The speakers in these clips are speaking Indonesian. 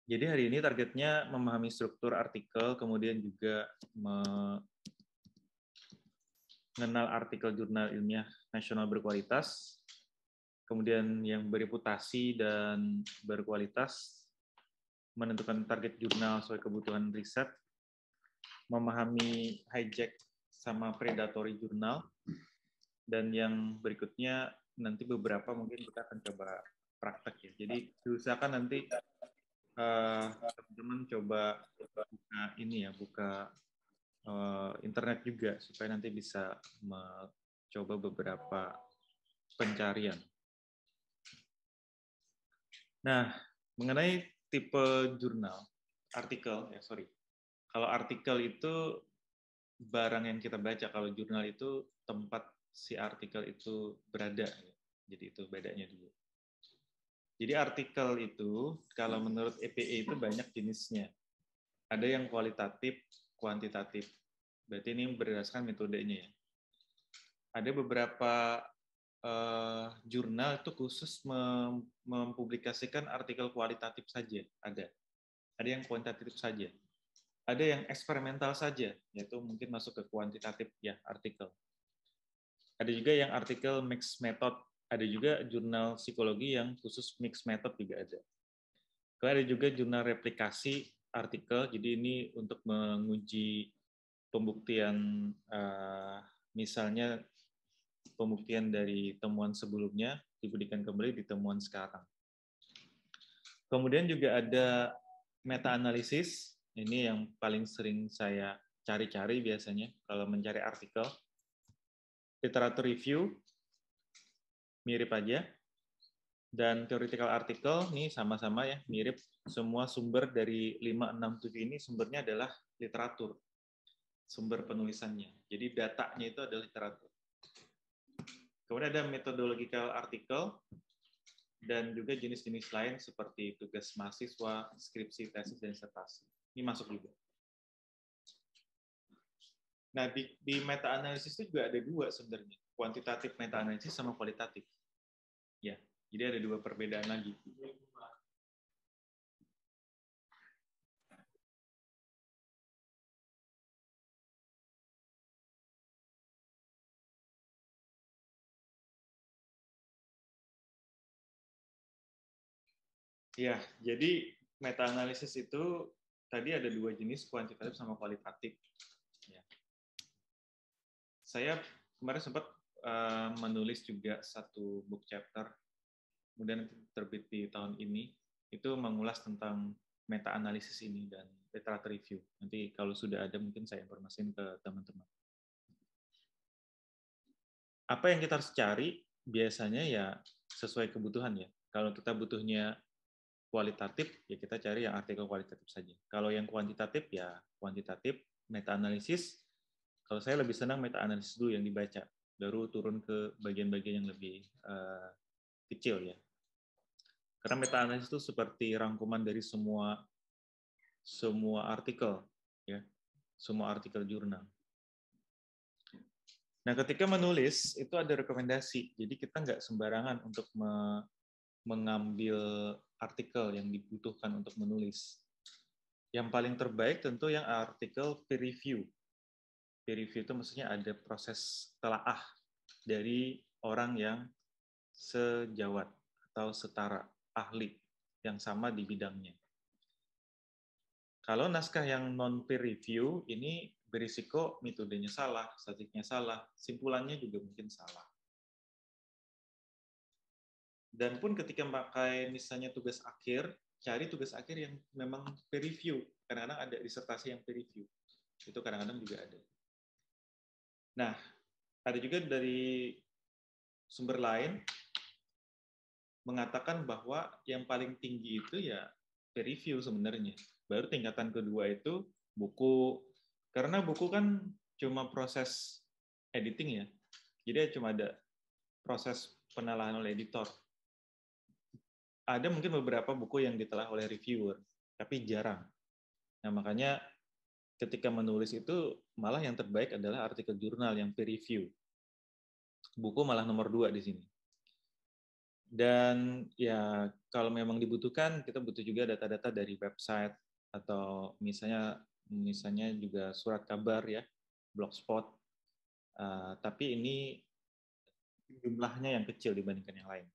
Jadi hari ini targetnya memahami struktur artikel, kemudian juga mengenal artikel jurnal ilmiah nasional berkualitas, kemudian yang bereputasi dan berkualitas, menentukan target jurnal sesuai kebutuhan riset, memahami hijack sama predatory jurnal, dan yang berikutnya nanti beberapa mungkin kita akan coba praktek ya. Jadi diusahakan nanti teman-teman coba buka ini ya, buka internet juga supaya nanti bisa mencoba beberapa pencarian. Nah, mengenai tipe jurnal, artikel ya sorry. Kalau artikel itu barang yang kita baca, kalau jurnal itu tempat si artikel itu berada. Jadi itu bedanya dulu. Jadi artikel itu kalau menurut EPE itu banyak jenisnya. Ada yang kualitatif, kuantitatif. Berarti ini berdasarkan metodenya ya. Ada beberapa jurnal itu khusus mempublikasikan artikel kualitatif saja. Ada yang kuantitatif saja. Ada yang eksperimental saja, yaitu mungkin masuk ke kuantitatif ya artikel. Ada juga yang artikel mixed method. Ada juga jurnal psikologi yang khusus mixed method juga ada. Kemudian ada juga jurnal replikasi artikel, jadi ini untuk menguji pembuktian, misalnya pembuktian dari temuan sebelumnya dibuktikan kembali di temuan sekarang. Kemudian juga ada meta-analisis, ini yang paling sering saya cari-cari biasanya kalau mencari artikel. Literatur review, mirip aja. Dan theoretical article ini sama-sama ya, mirip. Semua sumber dari 5, 6, 7 ini sumbernya adalah literatur. Sumber penulisannya. Jadi datanya itu adalah literatur. Kemudian ada methodological article dan juga jenis-jenis lain seperti tugas mahasiswa, skripsi, tesis, dan disertasi. Ini masuk juga. Nah, di meta-analisis itu juga ada dua sebenarnya. Kuantitatif meta-analisis sama kualitatif. Ya, jadi ada dua perbedaan lagi. Ya, jadi meta-analisis itu tadi ada dua jenis, kuantitatif sama kualitatif. Ya. Saya kemarin sempat menulis juga satu book chapter, kemudian terbit di tahun ini, itu mengulas tentang meta-analisis ini dan literature review. Nanti kalau sudah ada mungkin saya informasikan ke teman-teman. Apa yang kita harus cari biasanya ya sesuai kebutuhan ya. Kalau kita butuhnya kualitatif, ya kita cari yang artikel kualitatif saja. Kalau yang kuantitatif, ya kuantitatif, meta-analisis. Kalau saya lebih senang meta-analisis dulu yang dibaca, baru turun ke bagian-bagian yang lebih kecil ya. Karena meta-analisis itu seperti rangkuman dari semua artikel, ya, semua artikel jurnal. Nah, ketika menulis itu ada rekomendasi, jadi kita nggak sembarangan untuk mengambil artikel yang dibutuhkan untuk menulis. Yang paling terbaik tentu yang artikel peer review. Peer review itu maksudnya ada proses telaah dari orang yang sejawat atau setara, ahli yang sama di bidangnya. Kalau naskah yang non peer review ini berisiko metodenya salah, statistiknya salah, simpulannya juga mungkin salah. Dan pun ketika pakai misalnya tugas akhir, cari tugas akhir yang memang peer review. Kadang-kadang ada disertasi yang peer review. Itu kadang-kadang juga ada. Nah, ada juga dari sumber lain mengatakan bahwa yang paling tinggi itu ya peer review sebenarnya. Baru tingkatan kedua itu buku. Karena buku kan cuma proses editing ya. Jadi cuma ada proses penelaahan oleh editor. Ada mungkin beberapa buku yang ditelah oleh reviewer, tapi jarang. Nah, makanya ketika menulis itu malah yang terbaik adalah artikel jurnal yang peer review. Buku malah nomor 2 di sini. Dan ya kalau memang dibutuhkan, kita butuh juga data-data dari website atau misalnya juga surat kabar ya, blogspot. Tapi ini jumlahnya yang kecil dibandingkan yang lain.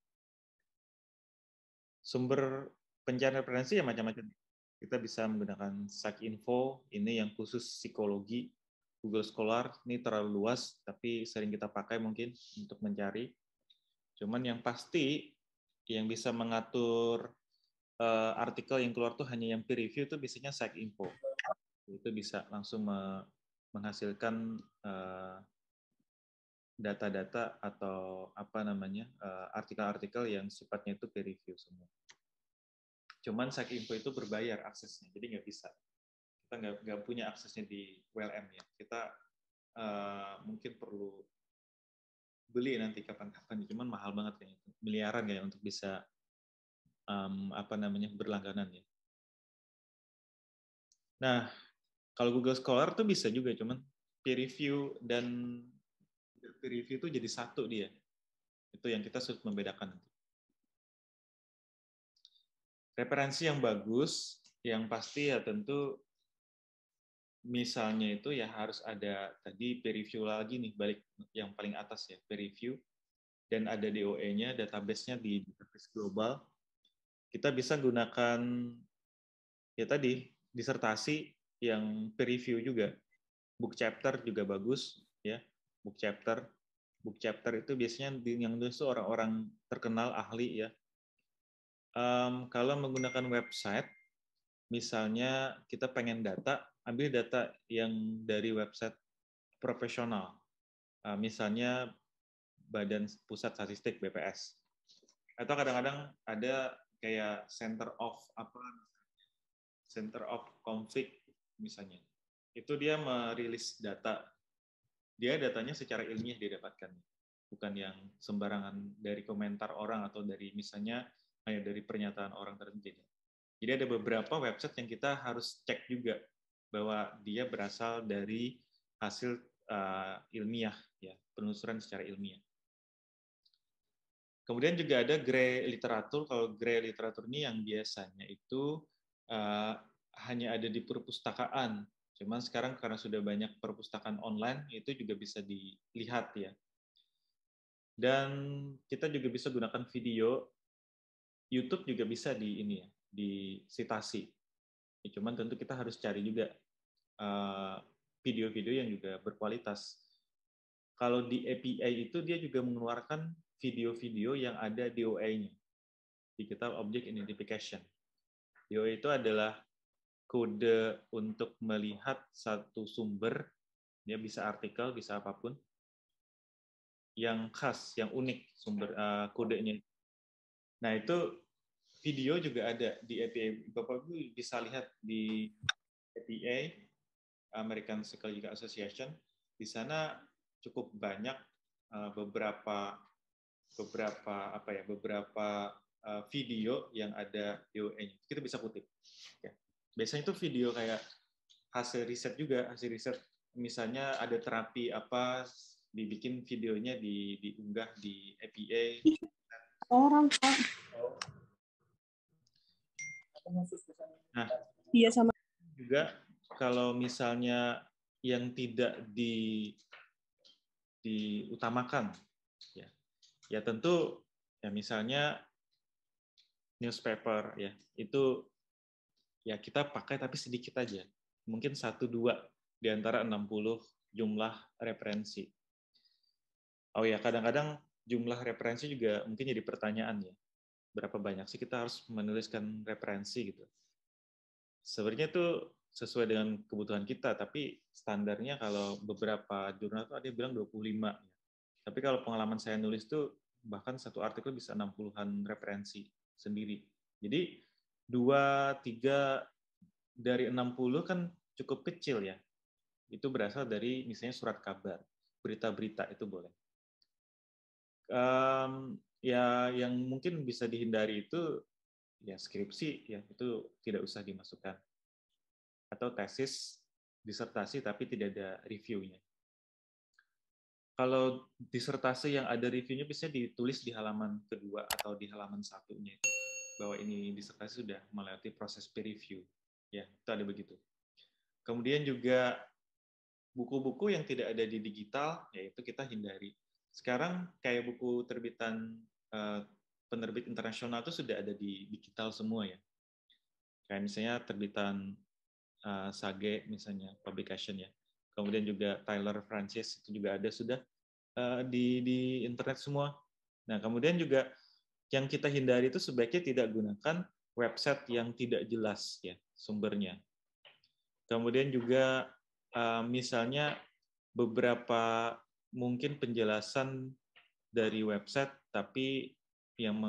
Sumber pencarian referensi ya macam-macam. Kita bisa menggunakan Psycinfo, ini yang khusus psikologi. Google Scholar ini terlalu luas, tapi sering kita pakai mungkin untuk mencari. Cuman yang pasti yang bisa mengatur artikel yang keluar tuh hanya yang peer review itu biasanya Psycinfo. Itu bisa langsung menghasilkan data-data atau apa namanya artikel-artikel yang sifatnya itu peer review semua. Cuman Psycinfo itu berbayar aksesnya, jadi nggak bisa. Kita nggak punya aksesnya di WLM ya. Kita mungkin perlu beli nanti kapan-kapan, cuman mahal banget kayaknya itu, miliaran ya untuk bisa apa namanya berlangganan ya. Nah, kalau Google Scholar tuh bisa juga, cuman peer review dan peer review itu jadi satu dia. Itu yang kita sulit membedakan nanti. Referensi yang bagus, yang pasti ya tentu misalnya itu ya harus ada tadi peer review lagi nih, balik yang paling atas ya, peer review, dan ada DOE-nya, database-nya di database global. Kita bisa gunakan ya tadi disertasi yang peer review juga. Book chapter juga bagus ya. Book chapter itu biasanya yang nulis itu orang-orang terkenal ahli ya. Kalau menggunakan website, misalnya kita pengen data, ambil data yang dari website profesional. Misalnya Badan Pusat Statistik BPS. Atau kadang-kadang ada kayak Center of Conflict misalnya. Itu dia merilis data. Dia datanya secara ilmiah didapatkan. Bukan yang sembarangan dari komentar orang atau dari misalnya hanya dari pernyataan orang tertentu. Jadi ada beberapa website yang kita harus cek juga bahwa dia berasal dari hasil ilmiah, ya, penelusuran secara ilmiah. Kemudian juga ada grey literatur. Kalau grey literatur ini yang biasanya itu hanya ada di perpustakaan. Cuman sekarang karena sudah banyak perpustakaan online, itu juga bisa dilihat ya. Dan kita juga bisa gunakan video. YouTube juga bisa di ini ya, disitasi. Ya, cuman tentu kita harus cari juga video-video yang juga berkualitas. Kalau di API itu dia juga mengeluarkan video-video yang ada DOA-nya, Digital Object Identification. DOA itu adalah kode untuk melihat satu sumber, dia bisa artikel, bisa apapun, yang khas, yang unik sumber kodenya. Nah itu video juga ada di API. Bapak Ibu bisa lihat di API, American Psychological Association. Di sana cukup banyak beberapa video yang ada DOE-nya. Kita bisa kutip. Ya. Biasanya itu video kayak hasil riset juga, hasil riset misalnya ada terapi apa, dibikin videonya diunggah di APA. Orang Pak. Nah, iya sama juga kalau misalnya yang tidak diutamakan, ya tentu ya misalnya newspaper ya itu ya kita pakai tapi sedikit aja, mungkin 1-2 di antara 60 jumlah referensi. Oh ya, kadang-kadang jumlah referensi juga mungkin jadi pertanyaan ya. Berapa banyak sih kita harus menuliskan referensi gitu. Sebenarnya itu sesuai dengan kebutuhan kita, tapi standarnya kalau beberapa jurnal tuh ada yang bilang 25. Tapi kalau pengalaman saya nulis tuh bahkan satu artikel bisa 60-an referensi sendiri. Jadi 2-3 dari 60 kan cukup kecil ya. Itu berasal dari misalnya surat kabar, berita-berita itu boleh. Ya yang mungkin bisa dihindari itu ya skripsi ya itu tidak usah dimasukkan, atau tesis, disertasi tapi tidak ada reviewnya. kalau disertasi yang ada reviewnya biasanya ditulis di halaman kedua atau di halaman satunya bahwa ini disertasi sudah melewati proses peer review. Ya, itu ada begitu. Kemudian juga buku-buku yang tidak ada di digital, yaitu kita hindari. Sekarang kayak buku terbitan penerbit internasional itu sudah ada di digital semua ya. Kayak misalnya terbitan Sage misalnya, publication ya. Kemudian juga Tyler Francis itu juga ada sudah di internet semua. Nah, kemudian juga yang kita hindari itu sebaiknya tidak gunakan website yang tidak jelas ya sumbernya. Kemudian juga misalnya beberapa mungkin penjelasan dari website tapi yang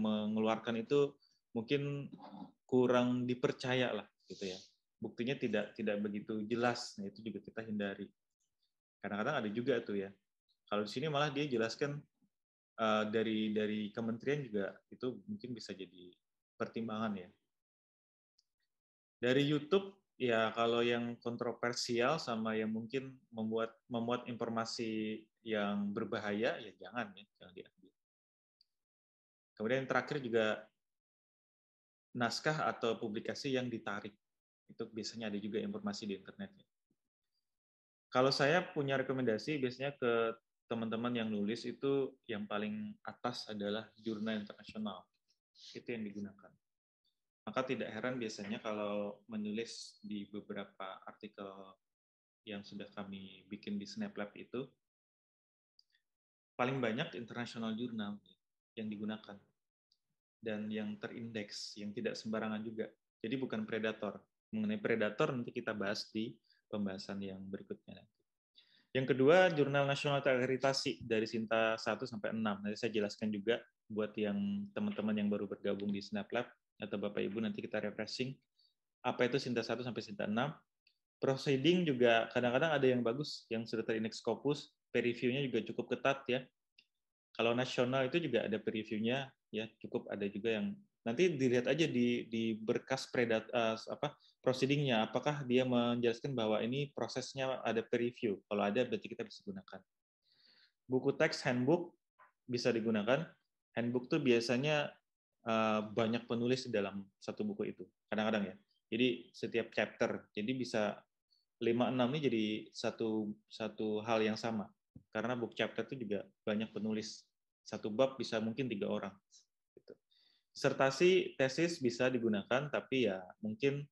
mengeluarkan itu mungkin kurang dipercaya lah gitu ya. Buktinya tidak begitu jelas. Nah, itu juga kita hindari. Kadang-kadang ada juga tuh ya. Kalau di sini malah dia jelaskan dari kementerian juga itu mungkin bisa jadi pertimbangan ya. Dari YouTube ya kalau yang kontroversial sama yang mungkin memuat informasi yang berbahaya ya jangan diambil. Kemudian yang terakhir juga naskah atau publikasi yang ditarik. Itu biasanya ada juga informasi di internet. Kalau saya punya rekomendasi biasanya ke teman-teman yang nulis itu yang paling atas adalah jurnal internasional. Itu yang digunakan. Maka tidak heran biasanya kalau menulis di beberapa artikel yang sudah kami bikin di SnapLab itu, paling banyak international journal yang digunakan. Dan yang terindeks, yang tidak sembarangan juga. Jadi bukan predator. Mengenai predator nanti kita bahas di pembahasan yang berikutnya. Yang kedua, Jurnal Nasional Terakreditasi dari Sinta 1 sampai 6. Nanti saya jelaskan juga buat yang teman-teman yang baru bergabung di SnapLab atau Bapak Ibu nanti kita refreshing. Apa itu Sinta 1 sampai Sinta 6? Proceeding juga kadang-kadang ada yang bagus, yang sudah terindeks Scopus, peer review-nya juga cukup ketat ya. Kalau nasional itu juga ada peer review-nya ya, cukup ada juga yang nanti dilihat aja di berkas proceeding-nya apakah dia menjelaskan bahwa ini prosesnya ada peer review. Kalau ada berarti kita bisa gunakan. Buku teks handbook bisa digunakan. Handbook tuh biasanya banyak penulis di dalam satu buku itu. Kadang-kadang ya. Jadi setiap chapter. Jadi bisa 5-6 ini jadi satu hal yang sama. Karena book chapter itu juga banyak penulis. Satu bab bisa mungkin 3 orang. Gitu. Disertasi, tesis bisa digunakan, tapi ya mungkin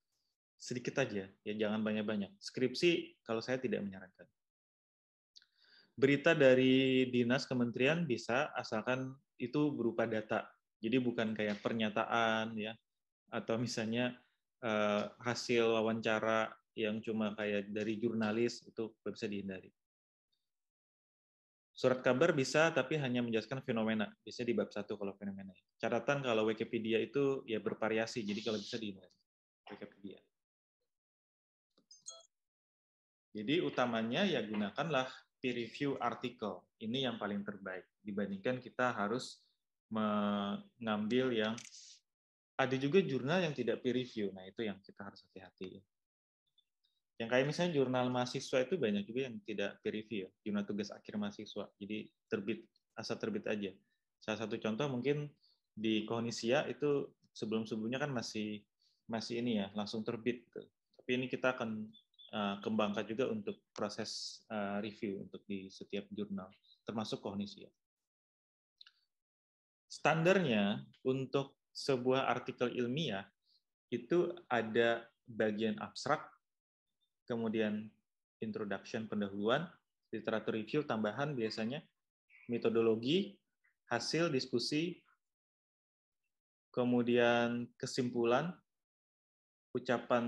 sedikit aja, ya jangan banyak-banyak. Skripsi kalau saya tidak menyarankan. Berita dari dinas kementerian bisa, asalkan itu berupa data. Jadi bukan kayak pernyataan ya, atau misalnya hasil wawancara yang cuma kayak dari jurnalis, itu bisa dihindari. Surat kabar bisa, tapi hanya menjelaskan fenomena. Biasanya di bab 1 kalau fenomena. Catatan kalau Wikipedia itu ya bervariasi, jadi kalau bisa dihindari. Wikipedia. Jadi utamanya ya gunakanlah peer review artikel. Ini yang paling terbaik. Dibandingkan kita harus mengambil yang ada juga jurnal yang tidak peer review. Nah, itu yang kita harus hati-hati. Yang kayak misalnya jurnal mahasiswa itu banyak juga yang tidak peer review, jurnal tugas akhir mahasiswa. Jadi asal terbit aja. Salah satu contoh mungkin di Kognisia itu sebelum-sebelumnya kan masih ini ya, langsung terbit gitu. Tapi ini kita akan kembangkan juga untuk proses review untuk di setiap jurnal, termasuk Kognisia. Standarnya untuk sebuah artikel ilmiah itu ada bagian abstrak, kemudian introduction pendahuluan, literatur review tambahan biasanya, metodologi, hasil diskusi, kemudian kesimpulan, ucapan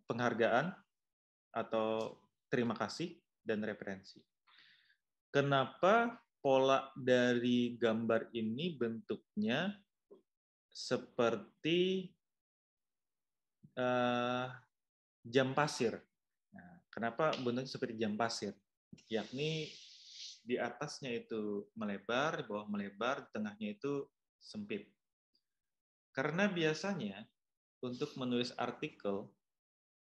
penghargaan atau terima kasih, dan referensi. Kenapa pola dari gambar ini bentuknya seperti jam pasir? Nah, kenapa bentuknya seperti jam pasir? Yakni di atasnya itu melebar, di bawah melebar, di tengahnya itu sempit. Karena biasanya untuk menulis artikel,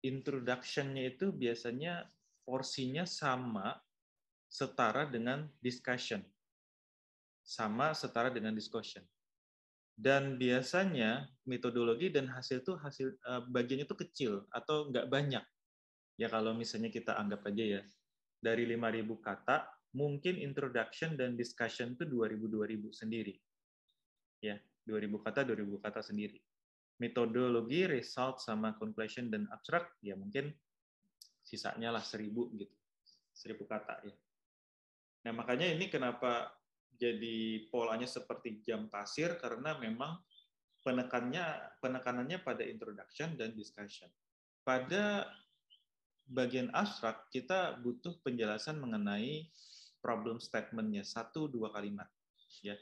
introduction-nya itu biasanya porsinya sama setara dengan discussion. Sama setara dengan discussion. Dan biasanya metodologi dan hasil itu bagiannya itu kecil atau nggak banyak. Ya kalau misalnya kita anggap aja ya, dari 5.000 kata, mungkin introduction dan discussion itu 2.000 sendiri. Ya, 2.000 kata, 2.000 kata sendiri. Metodologi, result, sama conclusion dan abstract, ya mungkin sisanya lah 1.000 gitu. 1.000 kata ya. Nah, makanya ini kenapa jadi polanya seperti jam pasir, karena memang penekanannya pada introduction dan discussion. Pada bagian abstrak, kita butuh penjelasan mengenai problem statement-nya, 1-2 kalimat. Ya.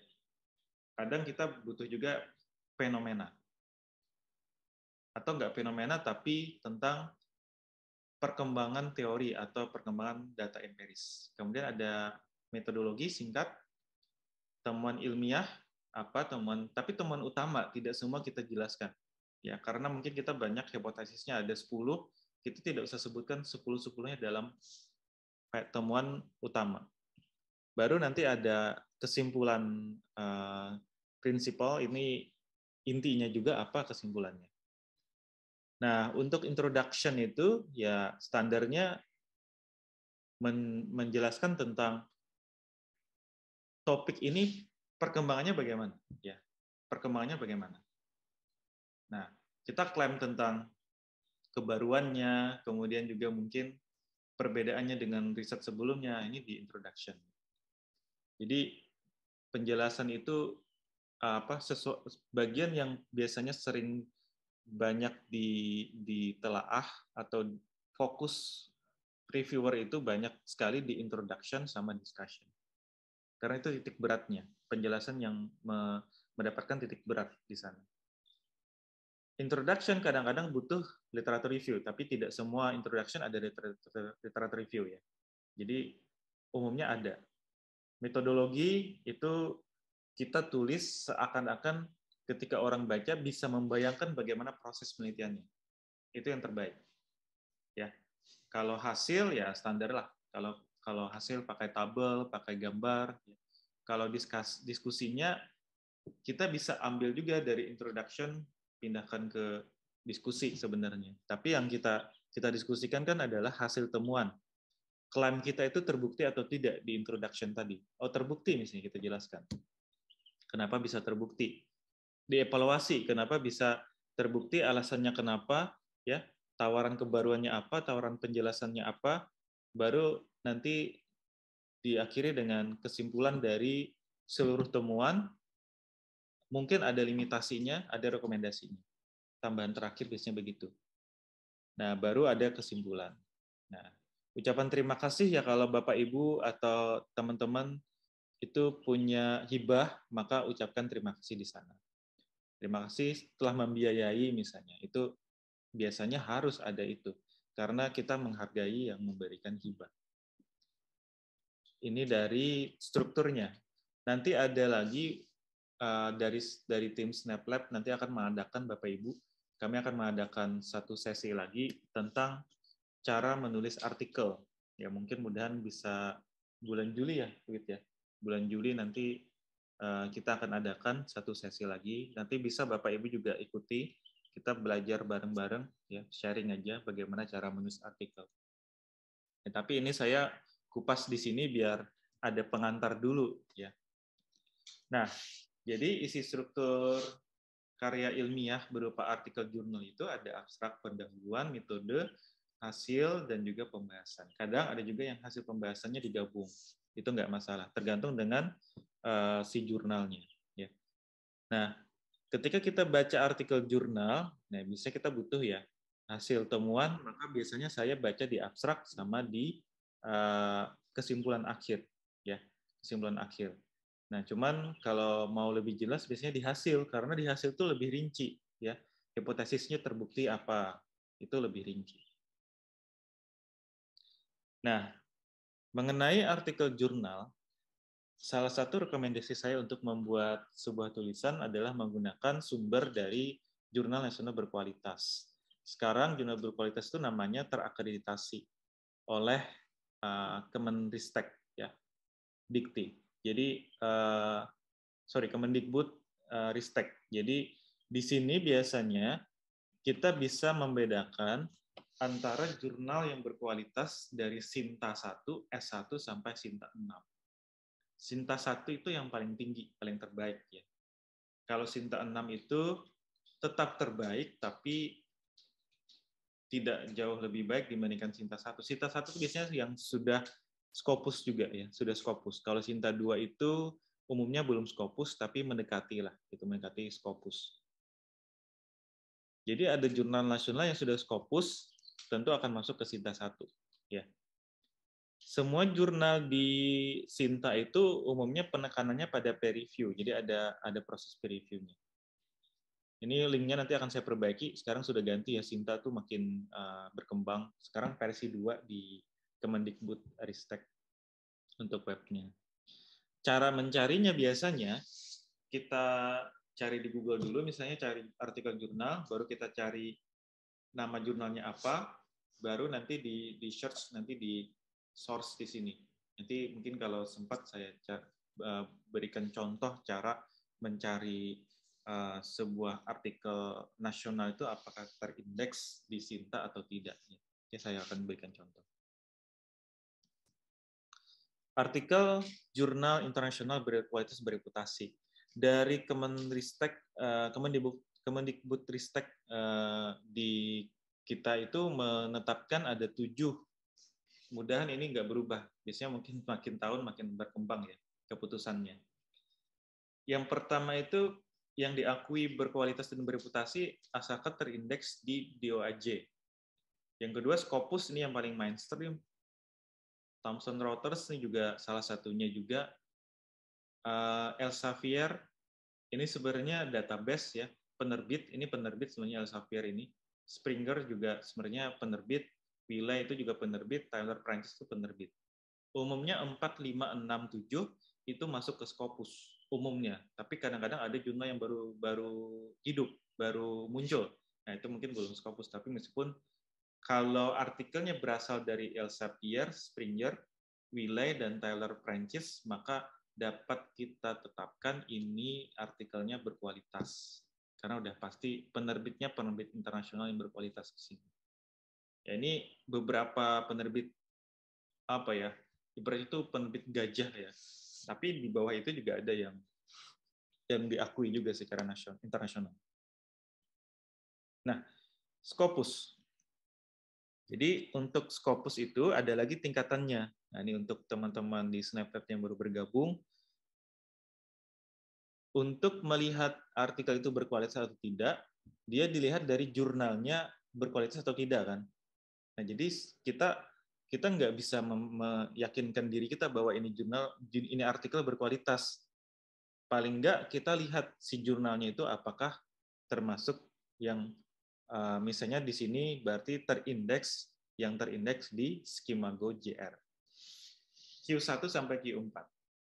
Kadang kita butuh juga fenomena. Atau nggak fenomena, tapi tentang perkembangan teori atau perkembangan data empiris. Kemudian ada metodologi singkat, temuan ilmiah, tapi temuan utama tidak semua kita jelaskan. Ya, karena mungkin kita banyak hipotesisnya ada 10, kita tidak usah sebutkan 10-10-nya dalam temuan utama. Baru nanti ada kesimpulan prinsipal, ini intinya juga apa kesimpulannya. Nah, untuk introduction itu ya standarnya menjelaskan tentang topik ini perkembangannya bagaimana, ya. Perkembangannya bagaimana. Nah, kita klaim tentang kebaruannya, kemudian juga mungkin perbedaannya dengan riset sebelumnya, ini di introduction. Jadi penjelasan itu bagian yang biasanya sering banyak ditelaah atau fokus reviewer itu banyak sekali di introduction sama discussion. Karena itu titik beratnya, penjelasan yang mendapatkan titik berat di sana. Introduction kadang-kadang butuh literatur review, tapi tidak semua introduction ada literatur review ya. Jadi umumnya ada. Metodologi itu kita tulis seakan-akan ketika orang baca bisa membayangkan bagaimana proses penelitiannya. Itu yang terbaik. Ya. Kalau hasil ya standar lah. Kalau hasil pakai tabel, pakai gambar. Kalau diskusinya kita bisa ambil juga dari introduction, pindahkan ke diskusi sebenarnya. Tapi yang kita diskusikan kan adalah hasil temuan. Klaim kita itu terbukti atau tidak di introduction tadi. Oh, terbukti misalnya kita jelaskan. Kenapa bisa terbukti? Dievaluasi, kenapa bisa terbukti, alasannya kenapa, ya, tawaran kebaruannya apa, tawaran penjelasannya apa, baru nanti diakhiri dengan kesimpulan dari seluruh temuan, mungkin ada limitasinya, ada rekomendasinya. Tambahan terakhir biasanya begitu. Nah, baru ada kesimpulan. Nah, ucapan terima kasih ya kalau Bapak Ibu atau teman-teman itu punya hibah, maka ucapkan terima kasih di sana. Terima kasih telah membiayai misalnya. Itu biasanya harus ada itu karena kita menghargai yang memberikan hibah. Ini dari strukturnya. Nanti ada lagi dari tim SnapLab nanti akan mengadakan Bapak Ibu, kami akan mengadakan satu sesi lagi tentang cara menulis artikel. Ya mungkin mudahan bisa bulan Juli ya, begitu ya. Bulan Juli nanti kita akan adakan satu sesi lagi. Nanti bisa Bapak Ibu juga ikuti. Kita belajar bareng-bareng, ya sharing aja bagaimana cara menulis artikel. Ya, tapi ini saya kupas di sini biar ada pengantar dulu, ya. Nah, jadi isi struktur karya ilmiah berupa artikel jurnal itu ada abstrak, pendahuluan, metode, hasil, dan juga pembahasan. Kadang ada juga yang hasil pembahasannya digabung. Itu nggak masalah, tergantung dengan si jurnalnya. Ya. Nah, ketika kita baca artikel jurnal, nah bisa kita butuh ya hasil temuan, maka biasanya saya baca di abstrak sama di kesimpulan akhir. Ya, kesimpulan akhir. Nah, cuman kalau mau lebih jelas biasanya di hasil, karena di hasil itu lebih rinci. Ya, hipotesisnya terbukti apa, itu lebih rinci. Nah, mengenai artikel jurnal, salah satu rekomendasi saya untuk membuat sebuah tulisan adalah menggunakan sumber dari jurnal nasional berkualitas. Sekarang jurnal berkualitas itu namanya terakreditasi oleh Kemenristek, ya. Dikti. Jadi Kemendikbud Ristek. Jadi di sini biasanya kita bisa membedakan antara jurnal yang berkualitas dari Sinta 1, S1 sampai Sinta 6. Sinta 1 itu yang paling tinggi, paling terbaik ya. Kalau Sinta 6 itu tetap terbaik tapi tidak jauh lebih baik dibandingkan Sinta 1. Sinta 1 itu biasanya yang sudah Scopus juga ya, sudah Scopus. Kalau Sinta 2 itu umumnya belum Scopus tapi mendekati lah, itu mendekati Scopus. Jadi ada jurnal nasional yang sudah Scopus, tentu akan masuk ke Sinta 1 ya. Semua jurnal di Sinta itu umumnya penekanannya pada peer review. Jadi ada proses peer review-nya. Ini linknya nanti akan saya perbaiki. Sekarang sudah ganti ya, Sinta tuh makin berkembang. Sekarang versi 2 di Kemendikbud Ristek untuk webnya. Cara mencarinya biasanya kita cari di Google dulu, misalnya cari artikel jurnal, baru kita cari nama jurnalnya apa, baru nanti di search, nanti di source di sini. Nanti mungkin kalau sempat saya berikan contoh cara mencari sebuah artikel nasional itu apakah terindeks di Sinta atau tidak. Ya, saya akan berikan contoh. Artikel jurnal internasional berkualitas bereputasi dari Kemendikbud Ristek di kita itu menetapkan ada 7. Mudahan ini nggak berubah. Biasanya mungkin makin tahun makin berkembang ya keputusannya. Yang pertama itu yang diakui berkualitas dan bereputasi asalkan terindeks di DOAJ. Yang kedua Scopus, ini yang paling mainstream. Thomson Reuters ini juga salah satunya juga. Elsevier ini sebenarnya database ya, penerbit, ini penerbit sebenarnya Elsevier ini. Springer juga sebenarnya penerbit, Wiley itu juga penerbit, Taylor Francis itu penerbit. Umumnya 4, 5, 6, 7 itu masuk ke Scopus umumnya, tapi kadang-kadang ada jurnal yang baru hidup, baru muncul. Nah, itu mungkin belum Scopus, tapi meskipun kalau artikelnya berasal dari Elsevier, Springer, Wiley, dan Taylor Francis, maka dapat kita tetapkan ini artikelnya berkualitas. Karena udah pasti penerbitnya penerbit internasional yang berkualitas di sini. Ya, ini beberapa penerbit apa ya? Ibarat itu penerbit gajah ya. Tapi di bawah itu juga ada yang diakui juga secara internasional. Nah, Scopus. Jadi untuk Scopus itu ada lagi tingkatannya. Nah, ini untuk teman-teman di Snapchat yang baru bergabung. Untuk melihat artikel itu berkualitas atau tidak, dia dilihat dari jurnalnya berkualitas atau tidak kan. Nah, jadi kita nggak bisa meyakinkan diri kita bahwa ini artikel berkualitas. Paling nggak kita lihat si jurnalnya itu apakah termasuk yang misalnya di sini berarti yang terindeks di Skimago JR. Q1 sampai Q4.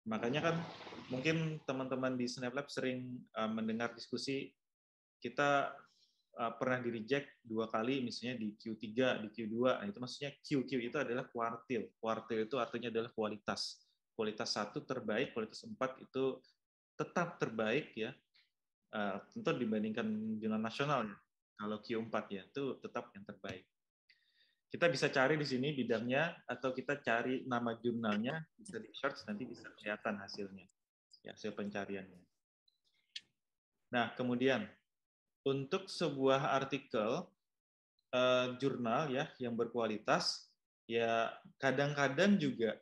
Makanya kan mungkin teman-teman di SnapLab sering mendengar diskusi kita pernah di-reject 2 kali misalnya di Q3, di Q2. Nah, itu maksudnya QQ itu adalah kuartil. Kuartil itu artinya adalah kualitas. Kualitas 1 terbaik, kualitas 4 itu tetap terbaik ya. Tentu dibandingkan jurnal nasional ya. Kalau Q4 ya, itu tetap yang terbaik. Kita bisa cari di sini bidangnya, atau kita cari nama jurnalnya, bisa di-search, nanti bisa kelihatan hasilnya, ya, hasil pencariannya. Nah, kemudian, untuk sebuah artikel jurnal ya yang berkualitas, ya kadang-kadang juga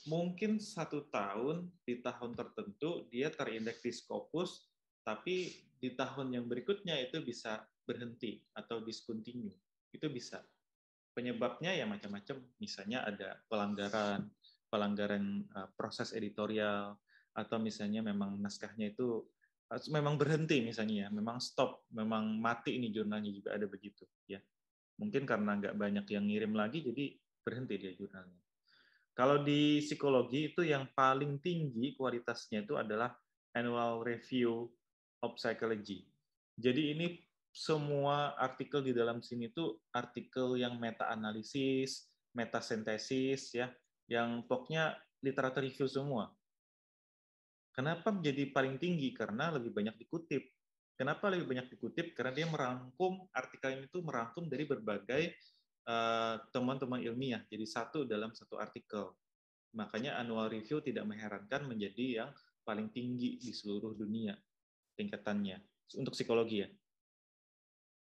mungkin 1 tahun, di tahun tertentu, dia terindeks di Scopus, tapi di tahun yang berikutnya itu bisa berhenti, atau discontinue. Itu bisa. Penyebabnya ya macam-macam, misalnya ada pelanggaran proses editorial, atau misalnya memang naskahnya itu memang berhenti misalnya ya, memang stop, memang mati ini jurnalnya, juga ada begitu ya. Mungkin karena nggak banyak yang ngirim lagi, jadi berhenti dia jurnalnya. Kalau di psikologi itu yang paling tinggi kualitasnya itu adalah Annual Review of Psychology. Jadi ini semua artikel di dalam sini itu artikel yang meta-analisis, meta-sintesis ya, yang pokoknya literatur review semua. Kenapa menjadi paling tinggi? Karena lebih banyak dikutip. Kenapa lebih banyak dikutip? Karena dia merangkum, artikel itu merangkum dari berbagai teman-teman ilmiah, jadi satu dalam satu artikel. Makanya annual review tidak mengherankan menjadi yang paling tinggi di seluruh dunia tingkatannya untuk psikologi ya.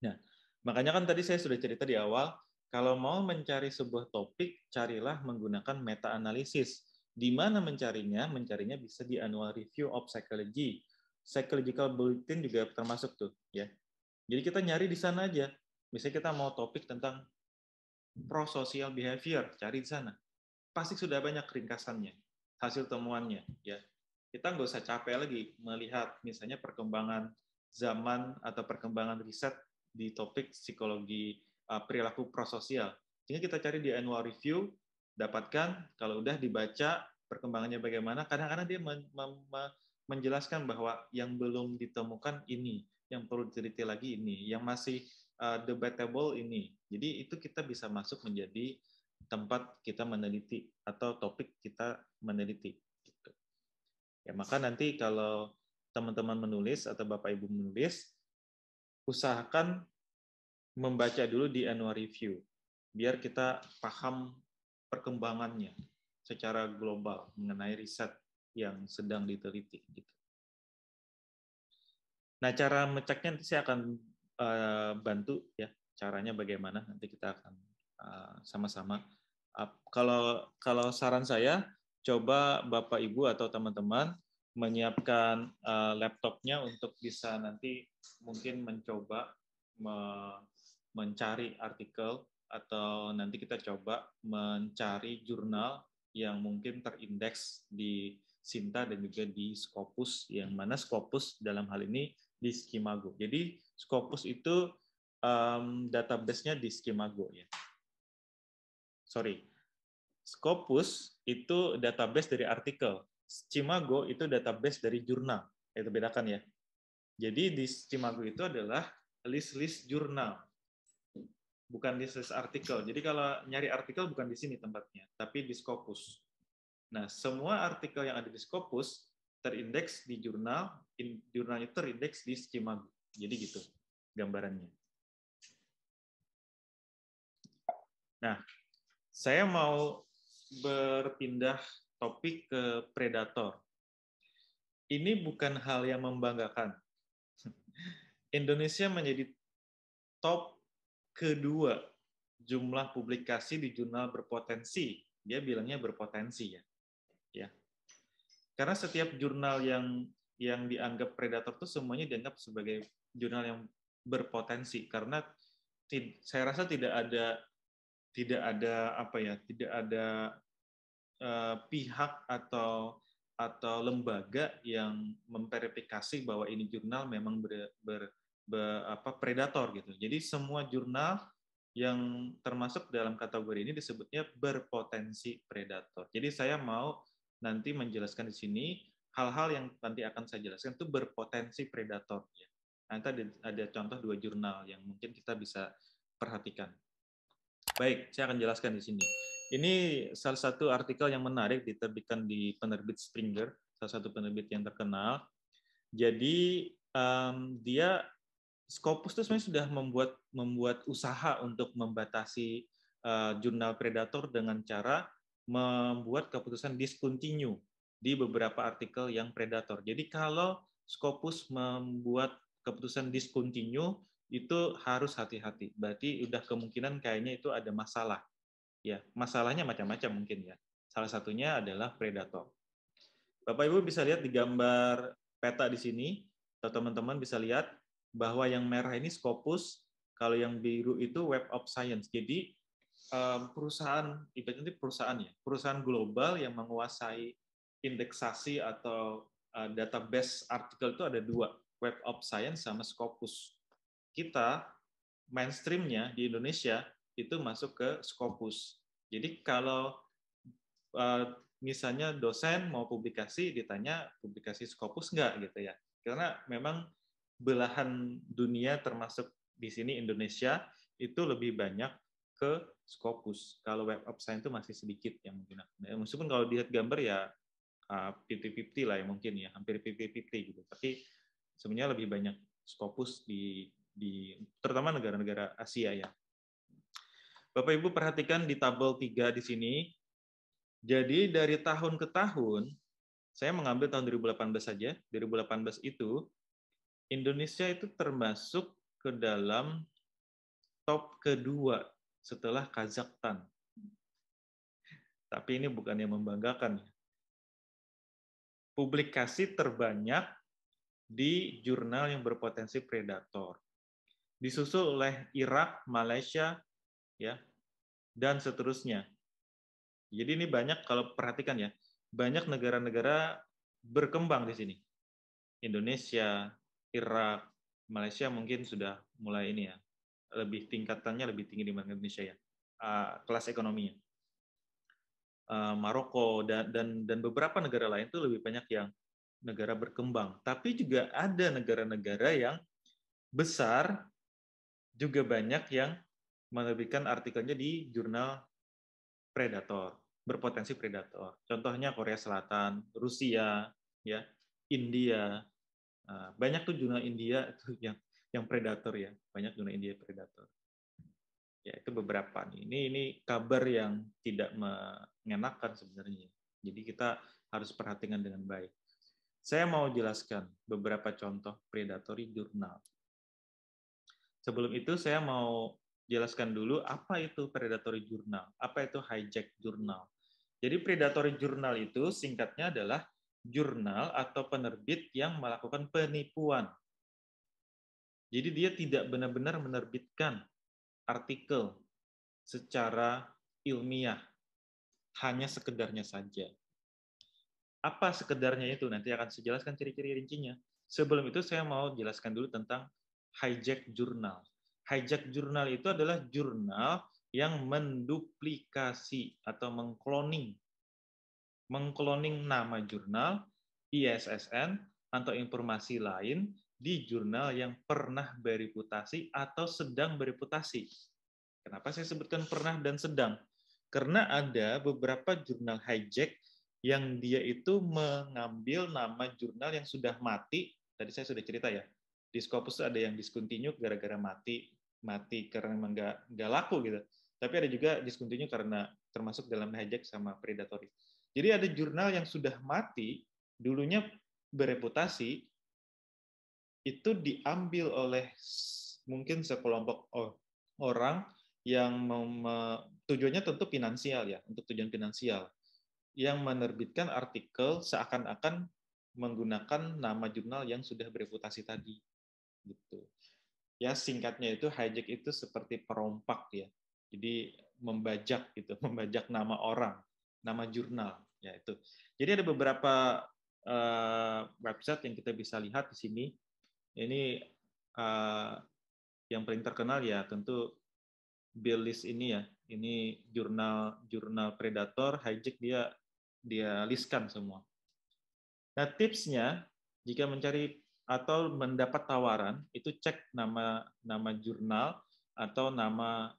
Nah, makanya kan tadi saya sudah cerita di awal, kalau mau mencari sebuah topik, carilah menggunakan meta-analisis. Di mana mencarinya? Mencarinya bisa di Annual Review of Psychology. Psychological Bulletin juga termasuk tuh, ya. Jadi kita nyari di sana aja. Misalnya kita mau topik tentang pro-social behavior, cari di sana. Pasti sudah banyak ringkasannya, hasil temuannya, ya. Kita nggak usah capek lagi melihat misalnya perkembangan zaman atau perkembangan riset di topik psikologi perilaku prososial. Sehingga kita cari di annual review, dapatkan, kalau udah dibaca perkembangannya bagaimana, kadang-kadang dia menjelaskan bahwa yang belum ditemukan ini, yang perlu diteliti lagi ini, yang masih debatable ini. Jadi itu kita bisa masuk menjadi tempat kita meneliti atau topik kita meneliti. Gitu. Ya, maka nanti kalau teman-teman menulis atau Bapak Ibu menulis, usahakan membaca dulu di annual review, biar kita paham perkembangannya secara global mengenai riset yang sedang diteliti. Gitu. Nah, cara ngeceknya nanti saya akan bantu ya, caranya bagaimana nanti kita akan sama-sama. Kalau saran saya, coba Bapak Ibu atau teman-teman menyiapkan laptopnya untuk bisa nanti mungkin mencoba mencari artikel atau nanti kita coba mencari jurnal yang mungkin terindeks di Sinta dan juga di Scopus, yang mana Scopus dalam hal ini di Skimago. Jadi Scopus itu database-nya di Skimago ya. Sorry, Scopus itu database dari artikel, Skimago itu database dari jurnal. Itu bedakan ya. Jadi di Skimago itu adalah list-list jurnal, bukan list-list artikel. Jadi kalau nyari artikel bukan di sini tempatnya, tapi di Scopus. Nah, semua artikel yang ada di Scopus terindeks di jurnal, jurnal itu terindeks di Skimago. Jadi gitu gambarannya. Nah, saya mau berpindah topik ke predator. Ini bukan hal yang membanggakan. Indonesia menjadi top kedua jumlah publikasi di jurnal berpotensi. Dia bilangnya berpotensi ya. Ya. Karena setiap jurnal yang dianggap predator itu semuanya dianggap sebagai jurnal yang berpotensi, karena saya rasa tidak ada pihak atau lembaga yang memverifikasi bahwa ini jurnal memang predator gitu. Jadi semua jurnal yang termasuk dalam kategori ini disebutnya berpotensi predator. Jadi saya mau nanti menjelaskan di sini hal-hal yang nanti akan saya jelaskan itu berpotensi predator. Nanti ada contoh 2 jurnal yang mungkin kita bisa perhatikan. Baik, saya akan jelaskan di sini. Ini salah satu artikel yang menarik diterbitkan di penerbit Springer, salah satu penerbit yang terkenal. Jadi dia Scopus itu sebenarnya sudah membuat usaha untuk membatasi jurnal predator dengan cara membuat keputusan discontinue di beberapa artikel yang predator. Jadi kalau Scopus membuat keputusan discontinue, itu harus hati-hati. Berarti udah kemungkinan kayaknya itu ada masalah. Ya, masalahnya macam-macam mungkin ya. Salah satunya adalah predator. Bapak Ibu bisa lihat di gambar peta di sini, atau teman-teman bisa lihat bahwa yang merah ini Scopus, kalau yang biru itu Web of Science. Jadi perusahaan, ibaratnya perusahaan ya, perusahaan global yang menguasai indeksasi atau database artikel itu ada 2, Web of Science sama Scopus. Kita mainstreamnya di Indonesia itu masuk ke Scopus. Jadi kalau misalnya dosen mau publikasi, ditanya publikasi Scopus nggak gitu ya. Karena memang belahan dunia termasuk di sini Indonesia itu lebih banyak ke Scopus. Kalau Web of Science itu masih sedikit yang menggunakan. Meskipun kalau dilihat gambar ya 50-50 lah ya mungkin ya, hampir 50-50 gitu. Tapi sebenarnya lebih banyak Scopus di terutama negara-negara Asia ya. Bapak Ibu perhatikan di tabel 3 di sini. Jadi dari tahun ke tahun, saya mengambil tahun 2018 saja. 2018 itu Indonesia itu termasuk ke dalam top kedua setelah Kazakhstan. Tapi ini bukan yang membanggakan. Publikasi terbanyak di jurnal yang berpotensi predator. Disusul oleh Irak, Malaysia, ya, dan seterusnya. Jadi ini banyak, kalau perhatikan ya, banyak negara-negara berkembang di sini. Indonesia, Irak, Malaysia mungkin sudah mulai ini ya, lebih tingkatannya lebih tinggi dibanding Indonesia ya, kelas ekonominya. Maroko dan beberapa negara lain itu lebih banyak yang negara berkembang. Tapi juga ada negara-negara yang besar, juga banyak yang menerbitkan artikelnya di jurnal predator, berpotensi predator. Contohnya Korea Selatan, Rusia, ya, India. Banyak tuh jurnal India itu yang predator ya, banyak jurnal India predator. Ya, itu beberapa nih. Ini kabar yang tidak mengenakan sebenarnya. Jadi kita harus perhatikan dengan baik. Saya mau jelaskan beberapa contoh predatory jurnal. Sebelum itu saya mau jelaskan dulu apa itu predatory jurnal, apa itu hijack jurnal. Jadi predatory jurnal itu singkatnya adalah jurnal atau penerbit yang melakukan penipuan. Jadi dia tidak benar-benar menerbitkan artikel secara ilmiah, hanya sekedarnya saja. Apa sekedarnya itu? Nanti akan saya jelaskan ciri-ciri rincinya. Sebelum itu saya mau jelaskan dulu tentang hijack jurnal. Hijack jurnal itu adalah jurnal yang menduplikasi atau mengkloning nama jurnal, ISSN, atau informasi lain di jurnal yang pernah bereputasi atau sedang bereputasi. Kenapa saya sebutkan pernah dan sedang? Karena ada beberapa jurnal hijack yang dia itu mengambil nama jurnal yang sudah mati. Tadi saya sudah cerita ya, di Scopus ada yang discontinue gara-gara mati karena memang nggak laku gitu. Tapi ada juga discontinue karena termasuk dalam hijack sama predatory. Jadi ada jurnal yang sudah mati, dulunya bereputasi, itu diambil oleh mungkin sekelompok orang yang tujuannya tentu finansial ya, untuk tujuan finansial, yang menerbitkan artikel seakan-akan menggunakan nama jurnal yang sudah bereputasi tadi. Gitu. Ya singkatnya itu hijack itu seperti perompak ya. Jadi membajak gitu, membajak nama orang, nama jurnal ya itu. Jadi ada beberapa website yang kita bisa lihat di sini. Ini yang paling terkenal ya tentu Bill List ini ya. Ini jurnal predator hijack dia listkan semua. Nah, tipsnya jika mencari atau mendapat tawaran itu cek nama jurnal atau nama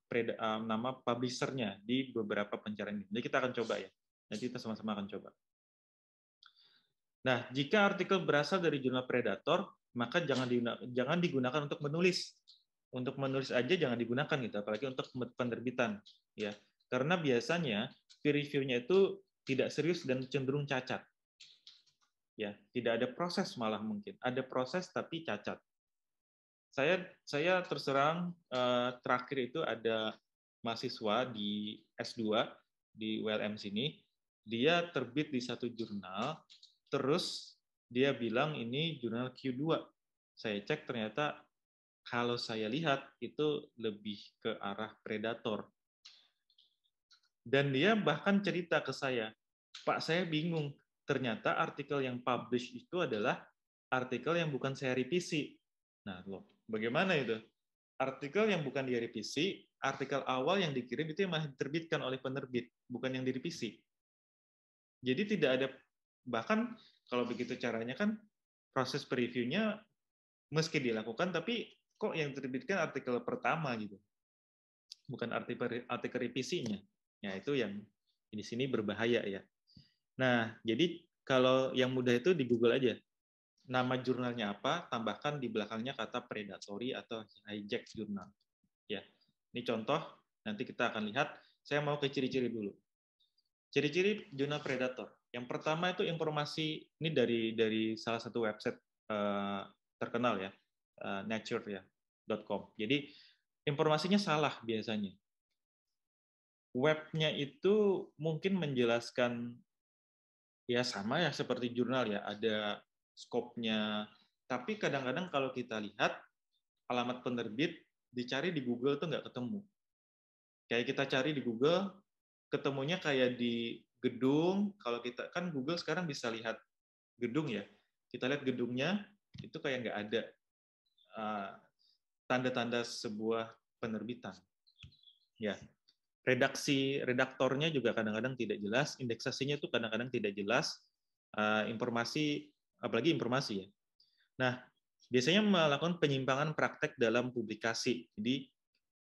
publishernya di beberapa pencarian. Jadi kita akan coba ya. Nanti kita sama-sama akan coba. Nah, jika artikel berasal dari jurnal predator, maka jangan digunakan untuk menulis. Untuk menulis aja jangan digunakan gitu, apalagi untuk penerbitan ya. Karena biasanya peer review-nya itu tidak serius dan cenderung cacat. Ya, tidak ada proses malah mungkin. Ada proses tapi cacat. Saya terus terang terakhir itu ada mahasiswa di S2 di ULM sini, dia terbit di satu jurnal, terus dia bilang ini jurnal Q2. Saya cek ternyata kalau saya lihat itu lebih ke arah predator. Dan dia bahkan cerita ke saya, Pak saya bingung, ternyata artikel yang publish itu adalah artikel yang bukan saya revisi. Nah, loh, bagaimana itu? Artikel yang bukan direvisi, artikel awal yang dikirim itu yang masih diterbitkan oleh penerbit, bukan yang direvisi. Jadi tidak ada, bahkan kalau begitu caranya kan proses preview-nya meski dilakukan, tapi kok yang diterbitkan artikel pertama gitu. bukan artikel revisinya. Ya, itu yang di sini berbahaya ya. Nah, jadi kalau yang mudah itu di Google aja. Nama jurnalnya apa, tambahkan di belakangnya kata predatory atau hijack jurnal. Ya, ini contoh. Nanti kita akan lihat. Saya mau ke ciri-ciri dulu. Ciri-ciri jurnal predator. Yang pertama itu informasi ini dari salah satu website terkenal ya, nature ya .com. Jadi informasinya salah biasanya. Webnya itu mungkin menjelaskan ya sama ya seperti jurnal ya, ada skopnya. Tapi kadang-kadang kalau kita lihat alamat penerbit dicari di Google tuh nggak ketemu. Kayak kita cari di Google, ketemunya kayak di gedung. Kalau kita kan Google sekarang bisa lihat gedung ya. Kita lihat gedungnya itu kayak nggak ada tanda-tanda sebuah penerbitan. Ya, redaktornya juga kadang-kadang tidak jelas, indeksasinya itu kadang-kadang tidak jelas, informasi, apalagi informasi ya. Nah, biasanya melakukan penyimpangan praktek dalam publikasi. Jadi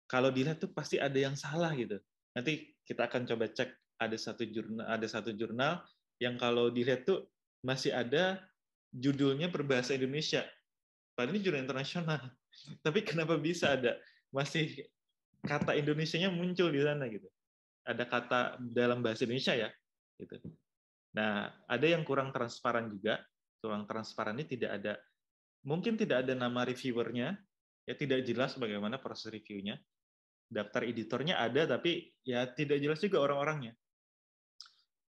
kalau dilihat tuh pasti ada yang salah gitu. Nanti kita akan coba cek ada satu jurnal yang kalau dilihat tuh masih ada judulnya berbahasa Indonesia. Padahal ini jurnal internasional. Tapi kenapa bisa ada masih kata Indonesianya muncul di sana gitu. Ada kata dalam bahasa Indonesia ya gitu. Nah, ada yang kurang transparan juga. Kurang transparan ini tidak ada, mungkin tidak ada nama reviewernya, ya tidak jelas bagaimana proses reviewnya. Daftar editornya ada, tapi ya tidak jelas juga orang-orangnya.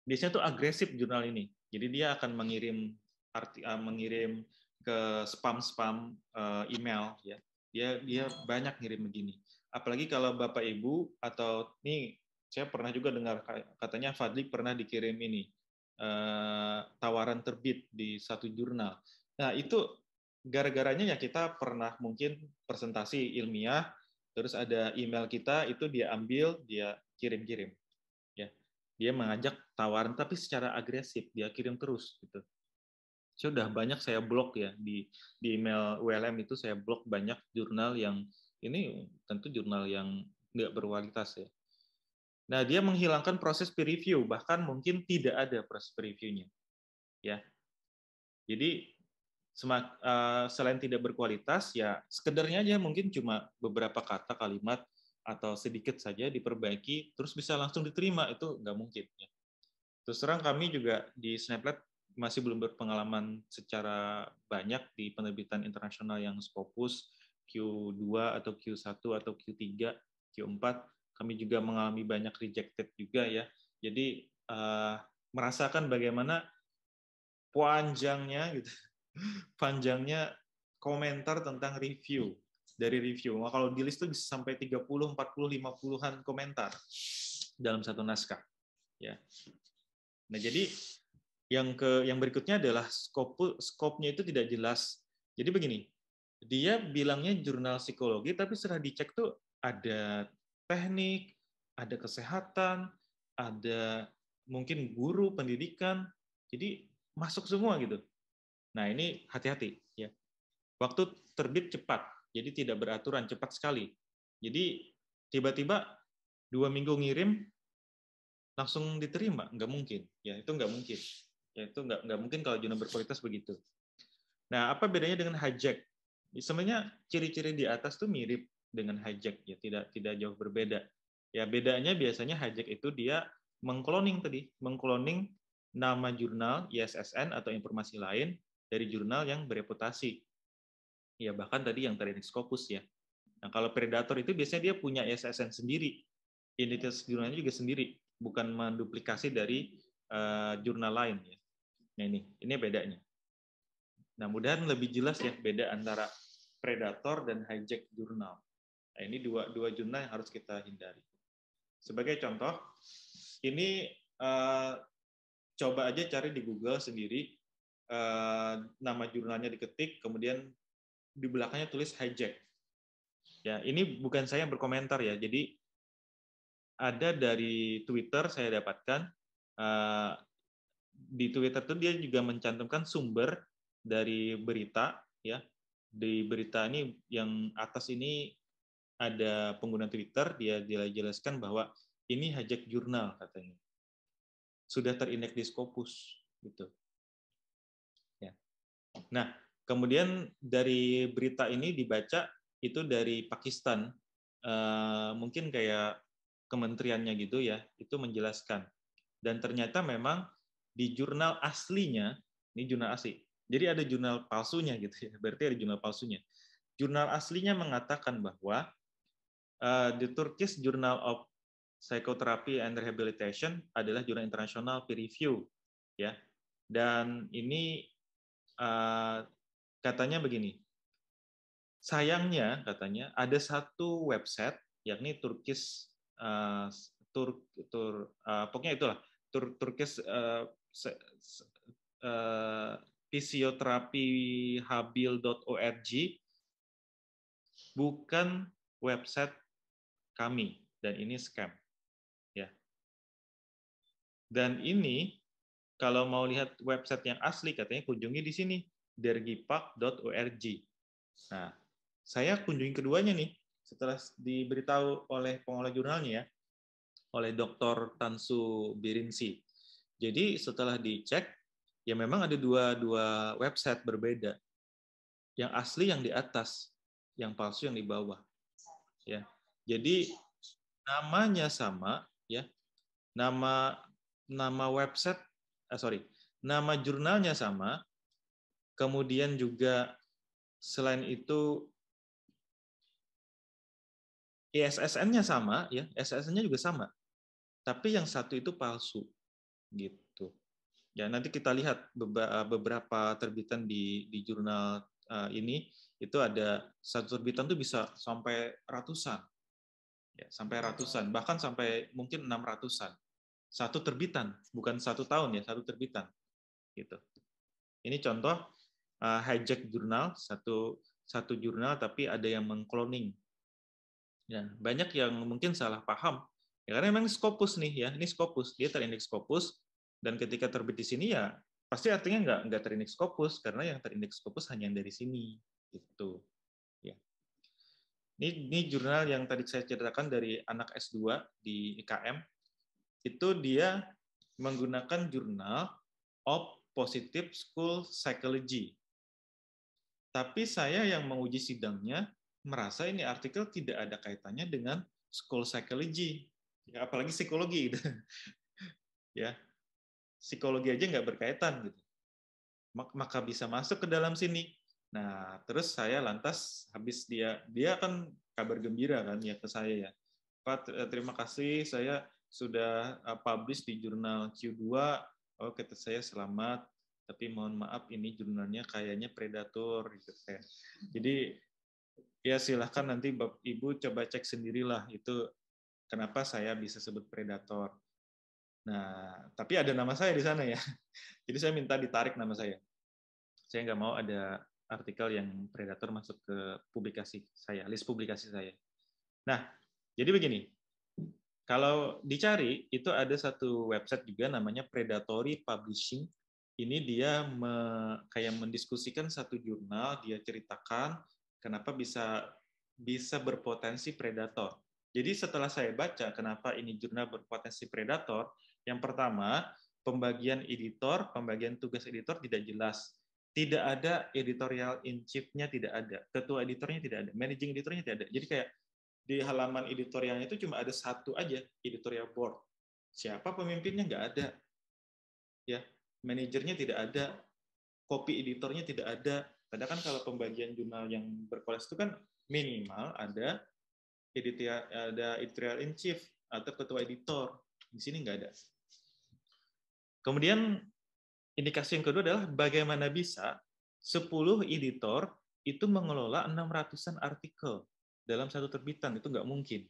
Biasanya tuh agresif jurnal ini. Jadi dia akan mengirim mengirim ke spam email ya. Dia banyak ngirim begini. Apalagi kalau Bapak Ibu atau nih saya pernah juga dengar katanya Fadli pernah dikirim ini tawaran terbit di satu jurnal. Nah, itu gara-garanya ya kita pernah mungkin presentasi ilmiah, terus ada email kita itu dia ambil, dia kirim-kirim. Ya. Dia mengajak tawaran tapi secara agresif, dia kirim terus gitu. Sudah banyak saya blok ya di email ULM itu saya blok banyak jurnal yang ini tentu jurnal yang nggak berkualitas ya. Nah, dia menghilangkan proses peer review, bahkan mungkin tidak ada proses peer review-nya. Ya. Jadi selain tidak berkualitas, ya sekedarnya aja mungkin cuma beberapa kata, kalimat, atau sedikit saja diperbaiki, terus bisa langsung diterima, itu nggak mungkin. Ya. Terus terang kami juga di Snaplet masih belum berpengalaman secara banyak di penerbitan internasional yang Scopus, Q2 atau Q1 atau Q3, Q4. Kami juga mengalami banyak rejected juga ya. Jadi merasakan bagaimana panjangnya gitu. Panjangnya komentar tentang review. Dari review. Nah, kalau di list itu bisa sampai 30, 40, 50-an komentar dalam satu naskah. Ya. Nah, jadi yang berikutnya adalah skopnya itu tidak jelas. Jadi begini, dia bilangnya jurnal psikologi, tapi setelah dicek tuh ada teknik, ada kesehatan, ada mungkin guru pendidikan, jadi masuk semua gitu. Nah, ini hati-hati ya. Waktu terbit cepat, jadi tidak beraturan, cepat sekali. Jadi tiba-tiba 2 minggu ngirim langsung diterima, nggak mungkin. Ya itu nggak mungkin. Ya itu nggak mungkin kalau jurnal berkualitas begitu. Nah, apa bedanya dengan hijack? Sebenarnya ciri-ciri di atas tuh mirip dengan hijack ya, tidak jauh berbeda. Ya bedanya biasanya hijack itu dia mengkloning nama jurnal, ISSN atau informasi lain dari jurnal yang bereputasi. Ya bahkan tadi yang dari Scopus ya. Nah, kalau predator itu biasanya dia punya ISSN sendiri. Identitas jurnalnya juga sendiri, bukan menduplikasi dari jurnal lain ya. Nah, ini bedanya. Nah, mudahan lebih jelas ya beda antara predator dan hijack jurnal. Nah, ini dua jurnal yang harus kita hindari. Sebagai contoh, ini coba aja cari di Google sendiri, nama jurnalnya diketik, kemudian di belakangnya tulis hijack. Ya, ini bukan saya yang berkomentar ya. Jadi ada dari Twitter saya dapatkan, di Twitter itu dia juga mencantumkan sumber dari berita ya. Di berita ini yang atas ini ada pengguna Twitter, dia jelaskan bahwa ini hijack jurnal katanya. Sudah terindeks di Scopus gitu. Ya. Nah, kemudian dari berita ini dibaca itu dari Pakistan, mungkin kayak kementeriannya gitu ya, itu menjelaskan. Dan ternyata memang di jurnal aslinya, ini jurnal asli, jadi ada jurnal palsunya gitu ya, berarti ada jurnal palsunya. Jurnal aslinya mengatakan bahwa the Turkish Journal of Psychotherapy and Rehabilitation adalah jurnal internasional peer review, ya. Dan ini katanya begini, sayangnya katanya ada satu website yakni Turkish pokoknya itulah Turkish fisioterapihabil.org bukan website kami dan ini scam ya. Dan ini kalau mau lihat website yang asli katanya kunjungi di sini dergipak.org. Nah, saya kunjungi keduanya nih setelah diberitahu oleh pengelola jurnalnya ya, oleh Dr. Tansu Birinsi. Jadi setelah dicek, ya memang ada dua website berbeda. Yang asli yang di atas, yang palsu yang di bawah. Ya. Jadi namanya sama, ya. Nama website, nama jurnalnya sama. Kemudian juga selain itu ISSN-nya sama, ya, SSN-nya juga sama. Tapi yang satu itu palsu, gitu. Ya, nanti kita lihat beberapa terbitan di jurnal ini itu ada satu terbitan tuh bisa sampai ratusan, ya, sampai ratusan, bahkan sampai mungkin 600-an. Satu terbitan, bukan 1 tahun ya, satu terbitan, gitu. Ini contoh hijack jurnal, satu jurnal tapi ada yang mengcloning. Ya, banyak yang mungkin salah paham. Ya, karena memang Scopus nih ya, ini Scopus, dia terindeks Scopus dan ketika terbit di sini ya pasti artinya nggak terindeks Scopus karena yang terindeks Scopus hanya yang dari sini gitu. Ya. Ini jurnal yang tadi saya ceritakan dari anak S2 di IKM. Itu dia menggunakan jurnal of Positive School Psychology. Tapi saya yang menguji sidangnya merasa ini artikel tidak ada kaitannya dengan school psychology, ya, apalagi psikologi, gitu. Ya, psikologi aja nggak berkaitan, gitu. Maka bisa masuk ke dalam sini. Nah, terus saya lantas habis dia kan kabar gembira kan ya ke saya ya, Pak, terima kasih saya sudah publish di jurnal Q2. Oh, kata saya selamat. Tapi mohon maaf ini jurnalnya kayaknya predator gitu saya. Jadi ya silahkan nanti Bapak Ibu coba cek sendirilah itu kenapa saya bisa sebut predator. Nah, tapi ada nama saya di sana ya. Jadi saya minta ditarik nama saya. Saya nggak mau ada artikel yang predator masuk ke publikasi saya, list publikasi saya. Nah, jadi begini. Kalau dicari, itu ada satu website juga namanya Predatory Publishing. Ini dia kayak mendiskusikan satu jurnal, dia ceritakan kenapa bisa berpotensi predator. Jadi setelah saya baca kenapa ini jurnal berpotensi predator, yang pertama, pembagian editor, pembagian tugas editor tidak jelas. Tidak ada editorial in chief-nya, tidak ada. Ketua editornya tidak ada. Managing editornya tidak ada. Jadi kayak di halaman editorialnya itu cuma ada satu aja, editorial board. Siapa pemimpinnya nggak ada. Ya, manajernya tidak ada, copy editornya tidak ada. Padahal kan kalau pembagian jurnal yang berkualitas itu kan minimal ada editorial in chief atau ketua editor. Di sini nggak ada. Kemudian indikasi yang kedua adalah bagaimana bisa 10 editor itu mengelola 600-an artikel dalam satu terbitan, itu nggak mungkin.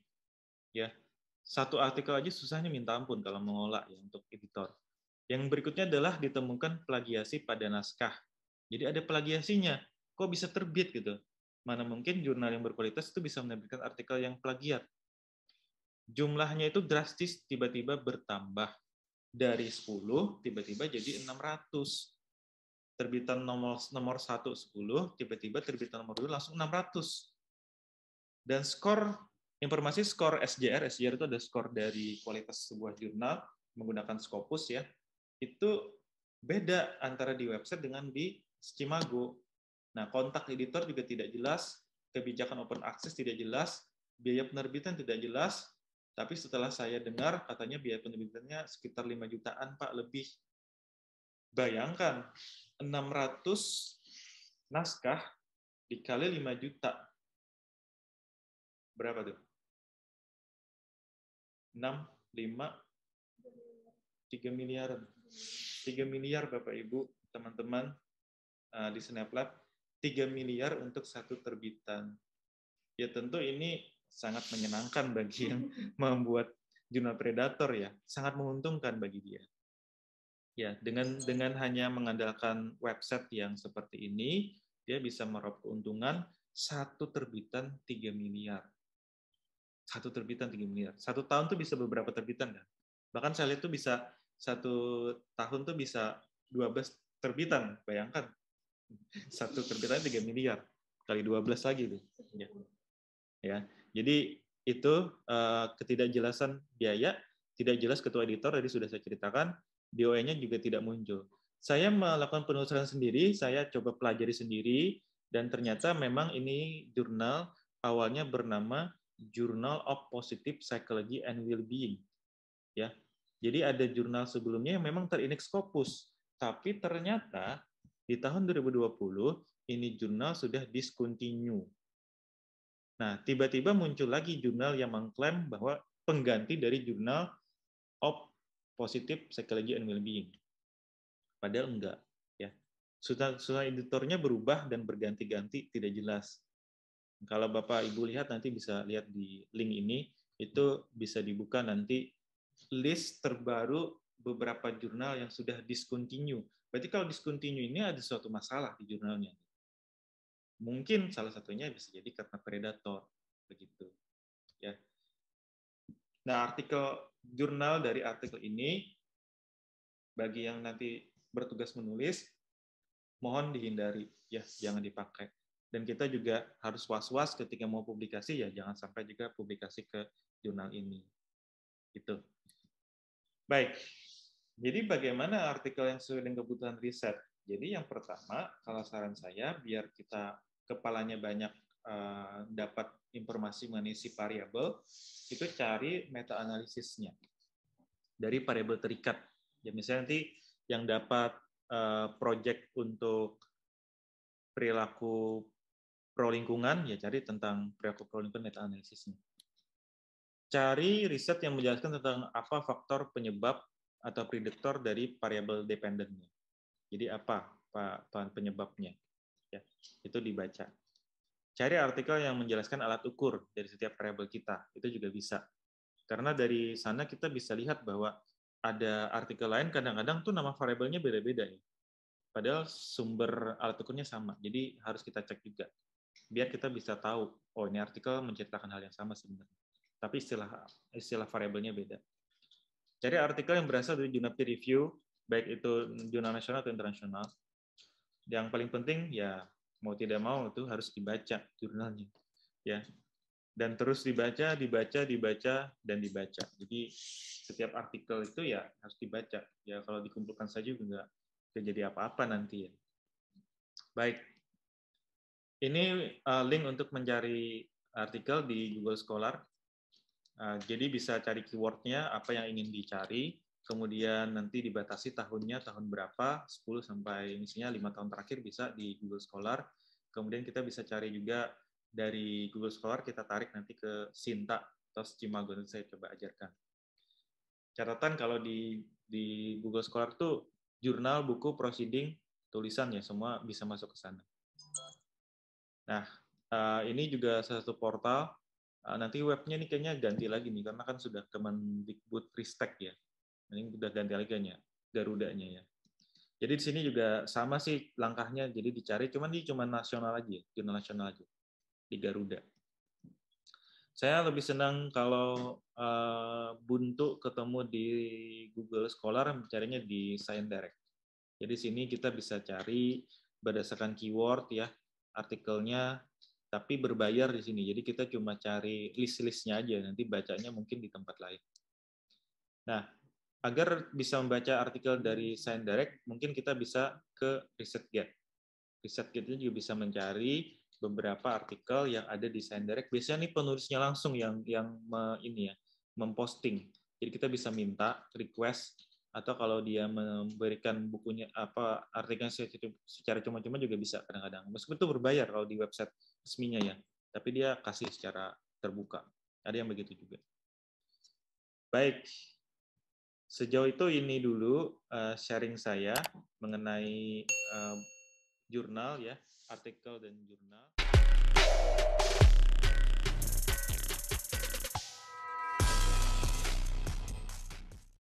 Ya, satu artikel aja susahnya minta ampun kalau mengolah ya untuk editor. Yang berikutnya adalah ditemukan plagiasi pada naskah. Jadi ada plagiasinya. Kok bisa terbit gitu? Mana mungkin jurnal yang berkualitas itu bisa menerbitkan artikel yang plagiat. Jumlahnya itu drastis tiba-tiba bertambah. Dari 10 tiba-tiba jadi 600. Terbitan nomor 1 10, tiba-tiba terbitan nomor 2 langsung 600. Dan informasi skor SJR itu ada skor dari kualitas sebuah jurnal menggunakan Scopus ya. Itu beda antara di website dengan di Scimago. Nah, kontak editor juga tidak jelas, kebijakan open access tidak jelas, biaya penerbitan tidak jelas, tapi setelah saya dengar katanya biaya penerbitannya sekitar 5 jutaan, Pak, lebih. Bayangkan, 600 naskah dikali 5 juta. Berapa tuh? 6, 5, 3 miliar. 3 miliar Bapak Ibu, teman-teman di SnapLab, 3 miliar untuk satu terbitan. Ya tentu ini sangat menyenangkan bagi yang membuat jurnal Predator ya, sangat menguntungkan bagi dia. Ya, dengan hanya mengandalkan website yang seperti ini, dia bisa meraup keuntungan satu terbitan 3 miliar. Satu terbitan 3 miliar. Satu tahun tuh bisa beberapa terbitan kan? Bahkan saya lihat tuh bisa satu tahun tuh bisa 12 terbitan, bayangkan. Satu terbitan 3 miliar kali 12 lagi tuh. Ya. Jadi itu ketidakjelasan biaya, tidak jelas ketua editor tadi sudah saya ceritakan, DOE-nya juga tidak muncul. Saya melakukan penelusuran sendiri, saya coba pelajari sendiri dan ternyata memang ini jurnal awalnya bernama Journal of Positive Psychology and Wellbeing. Ya. Jadi ada jurnal sebelumnya yang memang terindeks Scopus, tapi ternyata di tahun 2020 ini jurnal sudah discontinue. Nah, tiba-tiba muncul lagi jurnal yang mengklaim bahwa pengganti dari Journal of Positive Psychology and Wellbeing. Padahal enggak, ya. Sudah editornya berubah dan berganti-ganti, tidak jelas. Kalau Bapak Ibu lihat nanti bisa lihat di link ini, itu bisa dibuka nanti list terbaru beberapa jurnal yang sudah discontinue. Berarti kalau discontinue ini ada suatu masalah di jurnalnya. Mungkin salah satunya bisa jadi karena predator, begitu. Ya. Nah, jurnal dari artikel ini bagi yang nanti bertugas menulis, mohon dihindari, ya, jangan dipakai. Dan kita juga harus was-was ketika mau publikasi, ya jangan sampai juga publikasi ke jurnal ini. Gitu. Baik, jadi bagaimana artikel yang sesuai dengan kebutuhan riset? Jadi yang pertama, kalau saran saya, biar kita kepalanya banyak dapat informasi mengenai si variabel, itu cari meta-analisisnya dari variabel terikat. Ya, misalnya nanti yang dapat project untuk perilaku pro lingkungan, ya cari tentang perilaku pro lingkungan meta-analisisnya. Cari riset yang menjelaskan tentang apa faktor penyebab atau prediktor dari variabel dependentnya. Jadi apa penyebabnya? Ya, itu dibaca. Cari artikel yang menjelaskan alat ukur dari setiap variabel kita, itu juga bisa. Karena dari sana kita bisa lihat bahwa ada artikel lain kadang-kadang tuh nama variabelnya beda-beda ya. Padahal sumber alat ukurnya sama. Jadi harus kita cek juga. Biar kita bisa tahu, oh ini artikel menceritakan hal yang sama sebenarnya. Tapi istilah variabelnya beda. Cari artikel yang berasal dari jurnal peer review, baik itu jurnal nasional atau internasional. Yang paling penting ya mau tidak mau itu harus dibaca jurnalnya. Ya. Dan terus dibaca, dan dibaca. Jadi setiap artikel itu ya harus dibaca. Ya kalau dikumpulkan saja juga nggak terjadi apa-apa nanti ya. Baik. Ini link untuk mencari artikel di Google Scholar. Jadi bisa cari keyword-nya, apa yang ingin dicari, kemudian nanti dibatasi tahunnya, tahun berapa, 10 sampai misalnya 5 tahun terakhir bisa di Google Scholar. Kemudian kita bisa cari juga dari Google Scholar, kita tarik nanti ke Sinta atau Scimago, nanti saya coba ajarkan. Catatan kalau di Google Scholar tuh jurnal, buku, proceeding, tulisan ya, semua bisa masuk ke sana. Nah, ini juga salah satu portal. Nanti webnya nih kayaknya ganti lagi nih, karena kan sudah Kemendikbudristek ya. Ini udah ganti lagi ya, Garudanya ya. Jadi di sini juga sama sih langkahnya, jadi dicari, cuman ini cuma nasional aja, jurnal nasional aja, di Garuda. Saya lebih senang kalau buntu ketemu di Google Scholar, mencarinya di Science Direct. Jadi sini kita bisa cari berdasarkan keyword ya, artikelnya, tapi berbayar di sini. Jadi kita cuma cari list-listnya aja, nanti bacanya mungkin di tempat lain. Nah, agar bisa membaca artikel dari ScienceDirect, mungkin kita bisa ke ResearchGate. ResearchGate juga bisa mencari beberapa artikel yang ada di ScienceDirect. Biasanya nih penulisnya langsung yang memposting. Jadi kita bisa minta request, atau kalau dia memberikan bukunya artikelnya secara cuma-cuma juga bisa kadang-kadang. Meskipun itu berbayar kalau di website resminya ya, tapi dia kasih secara terbuka. Ada yang begitu juga. Baik, sejauh itu ini dulu sharing saya mengenai jurnal ya, artikel dan jurnal.